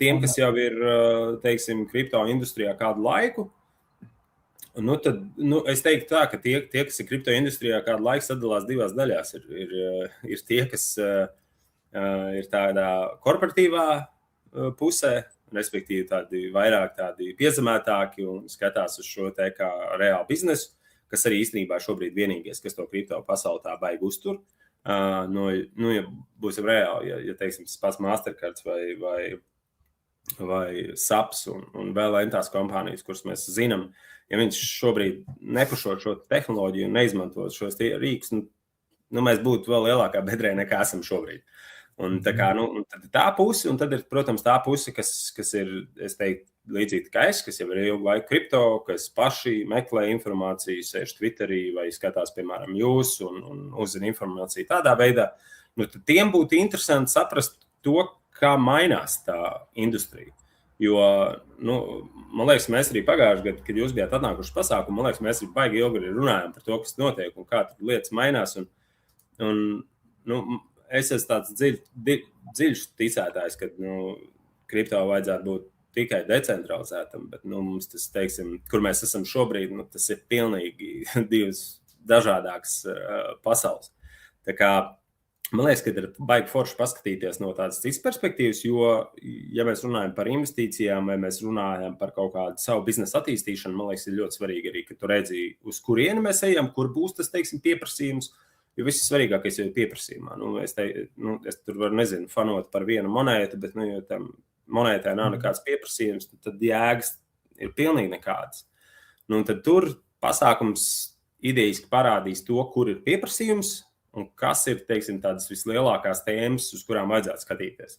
tiem, kas jau ir, teiksim, kripto industrijā kādu laiku, tad es teiktu tā, ka tie, kas ir kripto industrijā kādu laiku, sadalās divās daļās. Ir tie, kas ir tādā korporatīvā pusē, respektīvi vairāk tādi piezemētāki un skatās uz šo te kā reālu biznesu, kas arī īstenībā šobrīd vienīgais, kas to kripto pasauli tā baigi uztur. Ja būsim reāli, ja teiksim, tas pats Mastercards vai SAPS un vēl tās kompānijas, kuras mēs zinām, ja viņš šobrīd nepušot šo tehnoloģiju un neizmantot šos rīkus, mēs būtu vēl lielākā bedrē nekā esam šobrīd. Un tā kā, tad ir tā puse, un tad ir, protams, tā puse, kas ir, es teiktu, līdzīgi kā es, kas jau ir ilgu laiku kripto, kas paši meklē informāciju, sēž Twitterī vai skatās, piemēram, jūs un uzzina informāciju tādā veidā. Tad tiem būtu interesanti saprast to, kā mainās tā industrija. Jo, man liekas, mēs arī pagājuši gadu, kad jūs bijāt atnākuši pasākumu, man liekas, mēs arī baigi ilgi runājam par to, kas notiek un kā lietas mainās. Es esmu tāds dziļš ticētājs, ka kripto vajadzētu būt tikai decentralizētam, bet mums tas, teiksim, kur mēs esam šobrīd, tas ir pilnīgi divas dažādākas pasaules. Tā kā man liekas, ka ir baigi forši paskatīties no tādas citas perspektīvas, jo, ja mēs runājam par investīcijām vai mēs runājam par kaut kādu savu biznesa attīstīšanu, man liekas, ir ļoti svarīgi arī, ka tu redzi, uz kurieni mēs ejam, kur būs tas, teiksim, pieprasījums. Jo viss svarīgākais ir pieprasījumā. Es tur varu, fanot par vienu monētu, bet, ja tam monētā nav nekāds pieprasījums, tad jēgas ir pilnīgi nekādas. Tad tur pasākums idejiski parādīs to, kur ir pieprasījums un kas ir, teiksim, tādas vislielākās tēmas, uz kurām vajadzētu skatīties.